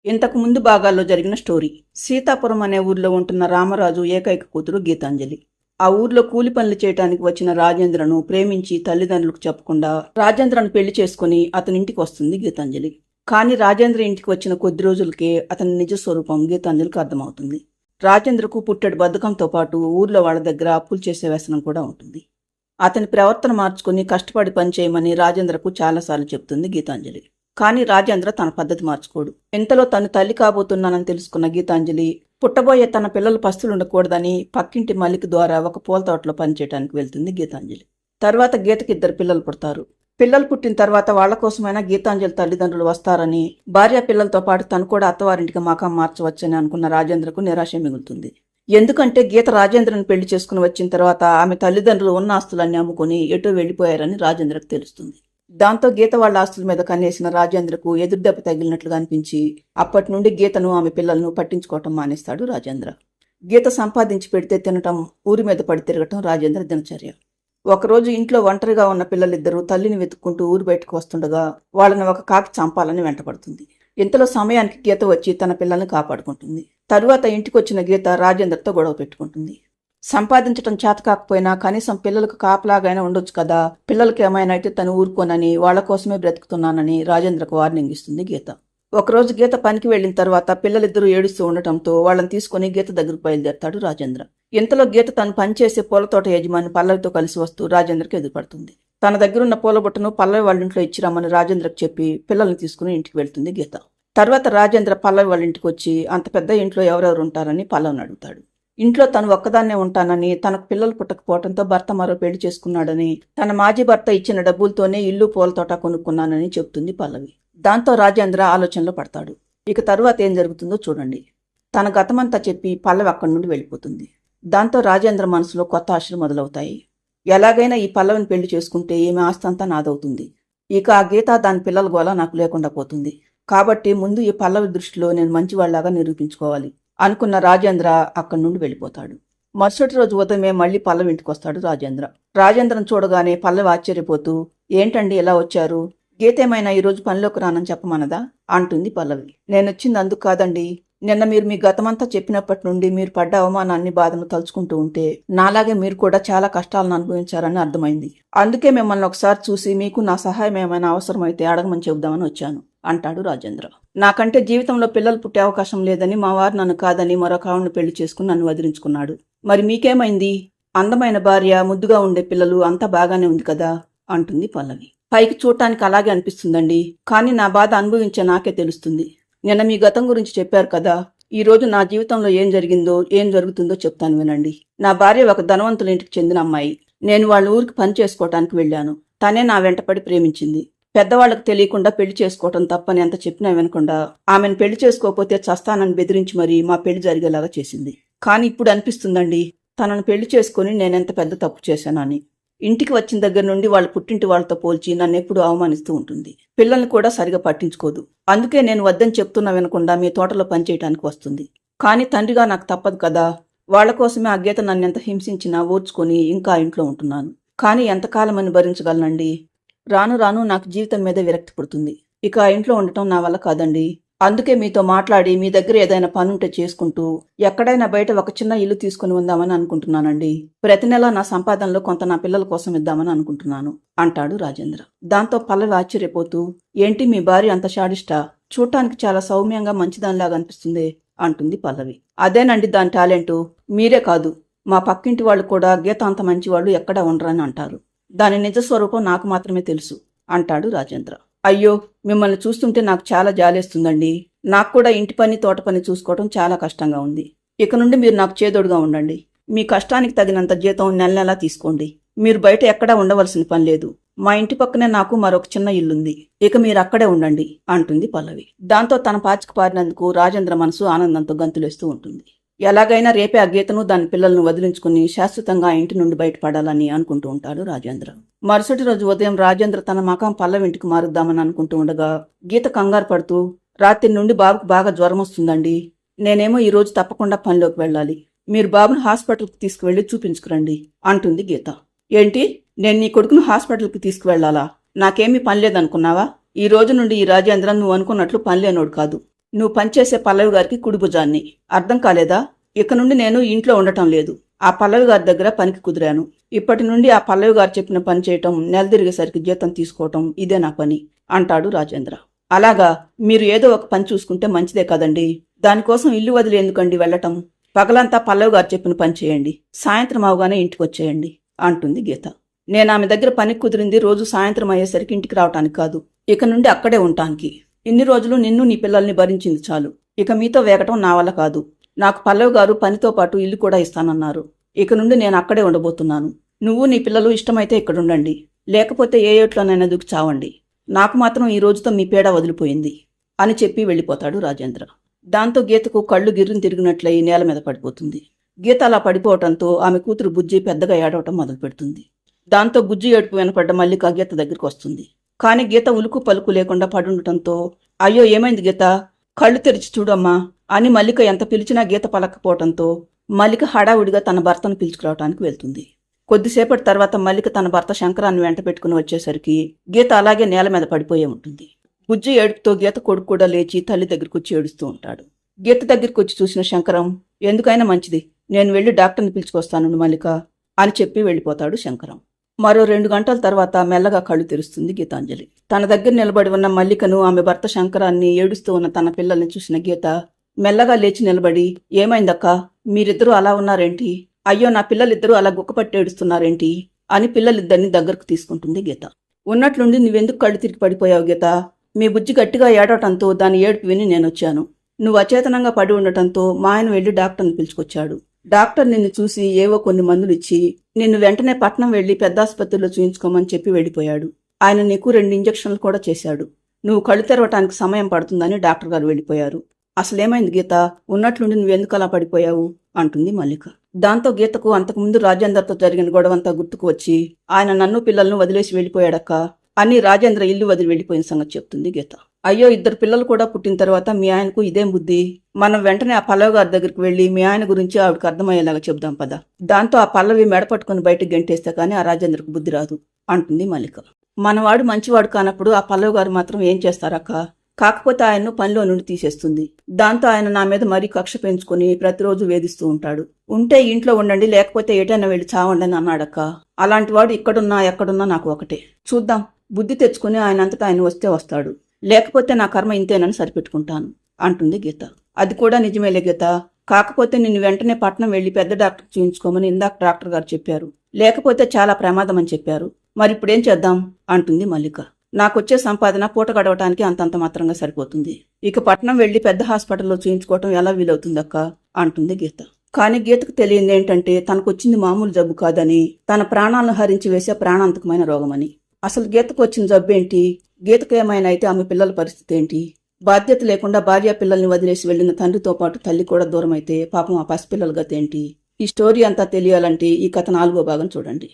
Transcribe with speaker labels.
Speaker 1: ఇంతకు ముందు భాగాల్లో జరిగిన స్టోరీ. సీతాపురం అనే ఊర్లో ఉంటున్న రామరాజు ఏకైక కూతురు గీతాంజలి. ఆ ఊర్లో కూలి పనులు చేయటానికి వచ్చిన రాజేంద్రను ప్రేమించి తల్లిదండ్రులకు చెప్పకుండా రాజేంద్రను పెళ్లి చేసుకుని అతనింటికి వస్తుంది గీతాంజలి. కానీ రాజేంద్ర ఇంటికి వచ్చిన కొద్ది రోజులకే అతని నిజ స్వరూపం గీతాంజలికి అర్థమవుతుంది. రాజేంద్రకు పుట్టెడు బద్ధకంతో పాటు ఊర్లో వాళ్ళ దగ్గర అప్పులు చేసే వ్యసనం కూడా ఉంటుంది. అతని ప్రవర్తన మార్చుకుని కష్టపడి పనిచేయమని రాజేంద్రకు చాలాసార్లు చెప్తుంది గీతాంజలి. కానీ రాజేంద్ర తన పద్ధతి మార్చుకోడు. ఇంతలో తను తల్లి కాబోతున్నానని తెలుసుకున్న గీతాంజలి పుట్టబోయే తన పిల్లలు పస్తులుండకూడదని పక్కింటి మల్లిక ద్వారా ఒక పూల తోటలో పనిచేయడానికి వెళ్తుంది గీతాంజలి. తర్వాత గీతకి 2 పిల్లలు పుడతారు. పిల్లలు పుట్టిన తర్వాత వాళ్ల కోసమైనా గీతాంజలి తల్లిదండ్రులు వస్తారని, భార్య పిల్లలతో పాటు తను కూడా అత్తవారింటికి మకాం మార్చవచ్చని అనుకున్న రాజేంద్రకు నిరాశ మిగులుతుంది. ఎందుకంటే గీత రాజేంద్రను పెళ్లి చేసుకుని వచ్చిన తర్వాత ఆమె తల్లిదండ్రులు ఉన్న ఆస్తులన్నీ అమ్ముకుని ఎటో వెళ్లిపోయారని రాజేంద్రకు తెలుస్తుంది. దాంతో గీత వాళ్ళ ఆస్తుల మీద కన్నేసిన రాజేంద్రకు ఎదురుదెబ్బ తగిలినట్లుగా అనిపించి అప్పటి నుండి గీతను ఆమె పిల్లలను పట్టించుకోవటం మానేస్తాడు రాజేంద్ర. గీత సంపాదించి పెడితే తినటం, ఊరి మీద పడి తిరగటం రాజేంద్ర దినచర్య. ఒకరోజు ఇంట్లో ఒంటరిగా ఉన్న పిల్లలిద్దరూ తల్లిని వెతుక్కుంటూ ఊరు బయటకు వస్తుండగా వాళ్ళని ఒక కాకి చంపాలని వెంటపడుతుంది. ఇంతలో సమయానికి గీత వచ్చి తన పిల్లల్ని కాపాడుకుంటుంది. తరువాత ఇంటికొచ్చిన గీత రాజేంద్రతో గొడవ పెట్టుకుంటుంది. సంపాదించటం చేత కాకపోయినా కనీసం పిల్లలకు కాపలాగైనా ఉండొచ్చు కదా, పిల్లలకి ఏమైనా అయితే తను ఊరుకోనని, వాళ్ల కోసమే బ్రతుకుతున్నానని రాజేంద్రకు వార్నింగ్ ఇస్తుంది గీత. ఒకరోజు గీత పనికి వెళ్లిన తర్వాత పిల్లలిద్దరూ ఏడుస్తూ ఉండటంతో వాళ్ళని తీసుకుని గీత దగ్గరకు బయలుదేరతాడు రాజేంద్ర. ఇంతలో గీత తను పనిచేసే పూలతోట యజమాని పల్లవితో కలిసి వస్తూ రాజేంద్రకి ఎదురుపడుతుంది. తన దగ్గరున్న పూల బుట్టను పల్లవి వాళ్ళ ఇంట్లో ఇచ్చిరామని రాజేంద్రకు చెప్పి పిల్లల్ని తీసుకుని ఇంటికి వెళ్తుంది గీత. తర్వాత రాజేంద్ర పల్లవి వాళ్ళ ఇంటికి వచ్చి అంత పెద్ద ఇంట్లో ఎవరెవరు ఉంటారని పల్లవిని అడుగుతాడు. ఇంట్లో తను ఒక్కదాన్నే ఉంటానని, తనకు పిల్లలు పుట్టకపోవడంతో భర్త మరో పెళ్లి చేసుకున్నాడని, తన మాజీ భర్త ఇచ్చిన డబ్బులతోనే ఇల్లు పూలతోట కొనుక్కున్నానని చెప్తుంది పల్లవి. దాంతో రాజేంద్ర ఆలోచనలో పడతాడు. ఇక తరువాత ఏం జరుగుతుందో చూడండి. తన గతమంతా చెప్పి పల్లవి అక్కడి నుండి వెళ్ళిపోతుంది. దాంతో రాజేంద్ర మనసులో కొత్త ఆశలు మొదలవుతాయి. ఎలాగైనా ఈ పల్లవిని పెళ్లి చేసుకుంటే ఈమె ఆస్తంతా నాదవుతుంది. ఇక ఆ గీత దాని పిల్లల గోల నాకు లేకుండా పోతుంది. కాబట్టి ముందు ఈ పల్లవి దృష్టిలో నేను మంచివాళ్లాగా నిరూపించుకోవాలి అనుకున్న రాజేంద్ర అక్కడి నుండి వెళ్ళిపోతాడు. మరుసటి రోజు ఉదయమే మళ్లీ పల్లవి ఇంటికి వస్తాడు రాజేంద్ర. రాజేంద్రను చూడగానే పల్లవి ఆశ్చర్యపోతూ, ఏంటండి ఎలా వచ్చారు? గీతేమైనా ఈరోజు పనిలోకి రానని చెప్పమన్నదా అంటుంది పల్లవి. నేనొచ్చింది అందుకు కాదండి. నిన్న మీరు మీ గతమంతా చెప్పినప్పటి నుండి మీరు పడ్డ అవమానాన్ని, బాధను తలుచుకుంటూ ఉంటే నాలాగే మీరు కూడా చాలా కష్టాలను అనుభవించారని అర్థమైంది. అందుకే మిమ్మల్ని ఒకసారి చూసి మీకు నా సహాయం ఏమైనా అవసరమైతే అడగమని చెబుదామని వచ్చాను అంటాడు రాజేంద్ర. నాకంటే జీవితంలో పిల్లలు పుట్టే అవకాశం లేదని మా వారు నన్ను కాదని మరొక ఆవిడను పెళ్లి చేసుకుని నన్ను వదిలించుకున్నాడు. మరి మీకేమైంది? అందమైన భార్య, ముద్దుగా ఉండే పిల్లలు, అంతా బాగానే ఉంది కదా అంటుంది పల్లవి. పైకి చూడటానికి అలాగే అనిపిస్తుందండి. కానీ నా బాధ అనుభవించే నాకే తెలుస్తుంది. నిన్న మీ గతం గురించి చెప్పారు కదా, ఈ రోజు నా జీవితంలో ఏం జరిగిందో, ఏం జరుగుతుందో చెప్తాను వినండి. నా భార్య ఒక ధనవంతుల ఇంటికి చెందిన అమ్మాయి. నేను వాళ్ళ ఊరికి పని చేసుకోవటానికి వెళ్ళాను. తనే నా వెంటపడి ప్రేమించింది. పెద్దవాళ్లకు తెలియకుండా పెళ్లి చేసుకోవటం తప్పని ఎంత చెప్పినా వినకుండా ఆమెను పెళ్లి చేసుకోకపోతే చస్తానని బెదిరించి మరీ మా పెళ్లి జరిగేలాగా చేసింది. కానీ ఇప్పుడు అనిపిస్తుందండి, తనను పెళ్లి చేసుకుని నేనెంత పెద్ద తప్పు చేశానని. ఇంటికి వచ్చిన దగ్గర నుండి వాళ్ళ పుట్టింటి వాళ్ళతో పోల్చి నన్ను ఎప్పుడు అవమానిస్తూ ఉంటుంది. పిల్లల్ని కూడా సరిగా పట్టించుకోదు. అందుకే నేను వద్దని చెప్తున్నా వినకుండా మీ తోటలో పనిచేయటానికి వస్తుంది. కానీ తండ్రిగా నాకు తప్పదు కదా. వాళ్ల కోసమే ఆ గీత నన్నెంత హింసించినా ఓర్చుకొని ఇంకా ఇంట్లో ఉంటున్నాను. కానీ ఎంతకాలమని భరించగలనండి? రాను రాను నాకు జీవితం మీద విరక్తి పుడుతుంది. ఇక ఆ ఇంట్లో ఉండటం నా వల్ల కాదండి. అందుకే మీతో మాట్లాడి మీ దగ్గర ఏదైనా పనుంటే చేసుకుంటూ ఎక్కడైనా బయట ఒక చిన్న ఇల్లు తీసుకుని ఉందామని అనుకుంటున్నానండి. ప్రతి నెల నా సంపాదనలో కొంత నా పిల్లల కోసం ఇద్దామని అనుకుంటున్నాను అంటాడు రాజేంద్ర. దాంతో పల్లవి ఆశ్చర్యపోతూ, ఏంటి మీ భార్య అంత షాడిస్టా? చూడటానికి చాలా సౌమ్యంగా మంచిదానిలాగా అనిపిస్తుంది అంటుంది పల్లవి. అదేనండి దాని టాలెంటు. మీరే కాదు, మా పక్కింటి వాళ్ళు కూడా గీత అంత మంచివాళ్ళు ఎక్కడా ఉండరని అంటారు. దాని నిజ స్వరూపం నాకు మాత్రమే తెలుసు అంటాడు రాజేంద్ర. అయ్యో, మిమ్మల్ని చూస్తుంటే నాకు చాలా జాలేస్తుందండి. నాకు కూడా ఇంటి పని, తోట పని చూసుకోవడం చాలా కష్టంగా ఉంది. ఇక నుండి మీరు నాకు చేదోడుగా ఉండండి. మీ కష్టానికి తగినంత జీతం నెల నెలా తీసుకోండి. మీరు బయట ఎక్కడా ఉండవలసిన పని లేదు. మా ఇంటి పక్కనే నాకు మరొక చిన్న ఇల్లుంది. ఇక మీరు అక్కడే ఉండండి అంటుంది పల్లవి. దాంతో తన పాచిక పారినందుకు రాజేంద్ర మనసు ఆనందంతో గంతులేస్తూ ఉంటుంది. ఎలాగైనా రేపే ఆ గీతను, దాని పిల్లలను వదిలించుకుని శాశ్వతంగా ఆ ఇంటి నుండి బయటపడాలని అనుకుంటూ ఉంటాడు రాజేంద్ర. మరుసటి రోజు ఉదయం రాజేంద్ర తన మకాం పల్లవి ఇంటికి మారుద్దామని అనుకుంటూ ఉండగా గీత కంగారు పడుతూ, రాత్రి నుండి బాబుకు బాగా జ్వరం వస్తుందండి. నేనేమో ఈ రోజు తప్పకుండా పనిలోకి వెళ్ళాలి. మీరు బాబును హాస్పిటల్కి తీసుకువెళ్లి చూపించుకురండి అంటుంది గీత. ఏంటి, నేను నీ కొడుకును హాస్పిటల్కి తీసుకువెళ్లాలా? నాకేమీ పనిలేదనుకున్నావా? ఈ రోజు నుండి ఈ రాజేంద్ర నువ్వు అనుకున్నట్లు పనిలేనోడు కాదు. నువ్వు పనిచేసే పల్లవి గారికి కుడి భుజాన్ని. అర్థం కాలేదా? ఇక నుండి నేను ఇంట్లో ఉండటం లేదు. ఆ పల్లవి గారి దగ్గర పనికి కుదిరాను. ఇప్పటి నుండి ఆ పల్లవి గారు చెప్పిన పని చేయటం, నెల తిరిగేసరికి జీతం తీసుకోవటం ఇదే నా పని అంటాడు రాజేంద్ర. అలాగా? మీరు ఏదో ఒక పని చూసుకుంటే మంచిదే కదండి. దానికోసం ఇల్లు వదిలి ఎందుకండి వెళ్ళటం? పగలంతా పల్లవి గారు చెప్పిన పని చేయండి, సాయంత్రం అవగానే ఇంటికి వచ్చేయండి అంటుంది గీత. నేను ఆమె దగ్గర పనికి కుదిరింది రోజు సాయంత్రం అయ్యేసరికి ఇంటికి రావటానికి కాదు, ఇక నుండి అక్కడే ఉంటానికి. ఇన్ని రోజులు నిన్ను నీ పిల్లల్ని భరించింది చాలు. ఇక మీతో వేగటం నా వల్ల కాదు. నాకు పల్లవి గారు పనితో పాటు ఇల్లు కూడా ఇస్తానన్నారు. ఇక నుండి నేను అక్కడే ఉండబోతున్నాను. నువ్వు నీ పిల్లలు ఇష్టమైతే ఇక్కడుండండి, లేకపోతే ఏ ఏట్లోనైనా దూకి చావండి. నాకు మాత్రం ఈ రోజుతో మీ పీడ వదిలిపోయింది అని చెప్పి వెళ్ళిపోతాడు రాజేంద్ర. దాంతో గీతకు కళ్ళు గిర్రుని తిరిగినట్లయి నేల మీద పడిపోతుంది. గీత అలా పడిపోవటంతో ఆమె కూతురు బుజ్జి పెద్దగా ఏడవటం మొదలు పెడుతుంది. దాంతో బుజ్జి ఏడుపు వినపడ్డ మల్లిక గీత దగ్గరికి వస్తుంది. కానీ గీత ఉలుకు పలుకు లేకుండా పడుండటంతో, అయ్యో ఏమైంది గీత, కళ్ళు తెరిచి చూడమ్మా అని మల్లిక ఎంత పిలిచినా గీత పలకపోవటంతో మల్లిక హడావుడిగా తన భర్తను పిలుచుకురావటానికి వెళ్తుంది. కొద్దిసేపటి తర్వాత మల్లిక తన భర్త శంకరాన్ని వెంట పెట్టుకుని వచ్చేసరికి గీత అలాగే నేల మీద పడిపోయే ఉంటుంది. బుజ్జి ఏడుపుతో గీత కొడుకు కూడా లేచి తల్లి దగ్గరికి వచ్చి ఏడుస్తూ ఉంటాడు. గీత దగ్గరికి వచ్చి చూసిన శంకరం, ఎందుకైనా మంచిది, నేను వెళ్లి డాక్టర్ని పిలుచుకొస్తాను మల్లిక అని చెప్పి వెళ్ళిపోతాడు శంకరం. మరో 2 గంటల తర్వాత మెల్లగా కళ్ళు తెరుస్తుంది గీతాంజలి. తన దగ్గర నిలబడి ఉన్న మల్లికను, ఆమె భర్త శంకరాన్ని, ఏడుస్తూ ఉన్న తన పిల్లల్ని చూసిన గీత మెల్లగా లేచి నిలబడి, ఏమైందక్కా, మీరిద్దరూ అలా ఉన్నారేంటి? అయ్యో, నా పిల్లలిద్దరూ అలా గుక్కపట్టి ఏడుస్తున్నారేంటి అని పిల్లలిద్దరిని దగ్గరకు తీసుకుంటుంది గీత. ఉన్నట్లుండి నువ్వెందుకు కళ్ళు తిరిగి పడిపోయావు గీత? మీ బుజ్జి గట్టిగా ఏడవటంతో దాని ఏడుపు విని నేనొచ్చాను. నువ్వు అచేతనంగా పడి ఉండటంతో మా ఆయన వెళ్లి డాక్టర్ని పిలుచుకొచ్చాడు. డాక్టర్ నిన్ను చూసి ఏవో కొన్ని మందులు ఇచ్చి నిన్ను వెంటనే పట్నం వెళ్లి పెద్ద ఆసుపత్రిలో చూయించుకోమని చెప్పి వెళ్ళిపోయాడు. ఆయన నీకు 2 ఇంజెక్షన్లు కూడా చేశాడు. నువ్వు కళ్ళు తెరవటానికి సమయం పడుతుందని డాక్టర్ గారు వెళ్ళిపోయారు. అసలేమైంది గీత, ఉన్నట్లుండి నువ్వెందుకు అలా పడిపోయావు అంటుంది మల్లిక. దాంతో గీతకు అంతకుముందు రాజేందర్తో జరిగిన గొడవంతా గుర్తుకు వచ్చి, ఆయన నన్ను పిల్లలను వదిలేసి వెళ్ళిపోయాడక్క అని రాజేంద్ర ఇల్లు వదిలి వెళ్ళిపోయిన సంగతి చెప్తుంది గీత. అయ్యో, 2 పిల్లలు కూడా పుట్టిన తర్వాత మీ ఆయనకు ఇదేం బుద్ధి? మనం వెంటనే ఆ పల్లవి గారి దగ్గరికి వెళ్లి మీ ఆయన గురించి ఆవిడకి అర్థమయ్యేలాగా చెబుదాం పద. దాంతో ఆ పల్లవి మెడపట్టుకుని బయటకు గెంటేస్తే కానీ ఆ రాజేంద్రకు బుద్ధి రాదు అంటుంది మల్లిక. మనవాడు మంచివాడు కానప్పుడు ఆ పల్లవి గారు మాత్రం ఏం చేస్తారక్క? కాకపోతే ఆయన్ను పనిలో నుండి తీసేస్తుంది. దాంతో ఆయన నా మీద మరీ కక్ష పెంచుకుని ప్రతిరోజు వేధిస్తూ ఉంటాడు. ఉంటే ఇంట్లో ఉండండి, లేకపోతే ఏటైనా వెళ్ళి చావండి అని అన్నాడక్క. అలాంటి వాడు ఇక్కడున్నా ఎక్కడున్నా నాకు ఒకటే. చూద్దాం, బుద్ధి తెచ్చుకుని ఆయనంతటా ఆయన వస్తే వస్తాడు, లేకపోతే నా కర్మ ఇంతేనని సరిపెట్టుకుంటాను అంటుంది గీత. అది కూడా నిజమేలే గీత, కాకపోతే నిన్ను వెంటనే పట్నం వెళ్లి పెద్ద డాక్టర్ చూయించుకోమని ఇందాక డాక్టర్ గారు చెప్పారు, లేకపోతే చాలా ప్రమాదం అని చెప్పారు. మరిప్పుడేం చేద్దాం అంటుంది మల్లిక. నాకొచ్చే సంపాదన పూట గడవటానికి అంతంత మాత్రంగా సరిపోతుంది. ఇక పట్నం వెళ్లి పెద్ద హాస్పిటల్లో చూయించుకోవటం ఎలా వీలవుతుందక్క అంటుంది గీత. కానీ గీతకు తెలియంది ఏంటంటే, తనకొచ్చింది మామూలు జబ్బు కాదని, తన ప్రాణాలను హరించి వేసే ప్రాణాంతకమైన రోగమని. అసలు గీతకు వచ్చిన జబ్బేంటి? గీతకు ఏమైనా అయితే ఆమె పిల్లల పరిస్థితి ఏంటి? బాధ్యత లేకుండా భార్య పిల్లల్ని వదిలేసి వెళ్లిన తండ్రితో పాటు తల్లి కూడా దూరం అయితే పాపం ఆ పసిపిల్లల గతేంటి? ఈ స్టోరీ అంతా తెలియాలంటే ఈ కథ 4వ భాగం చూడండి.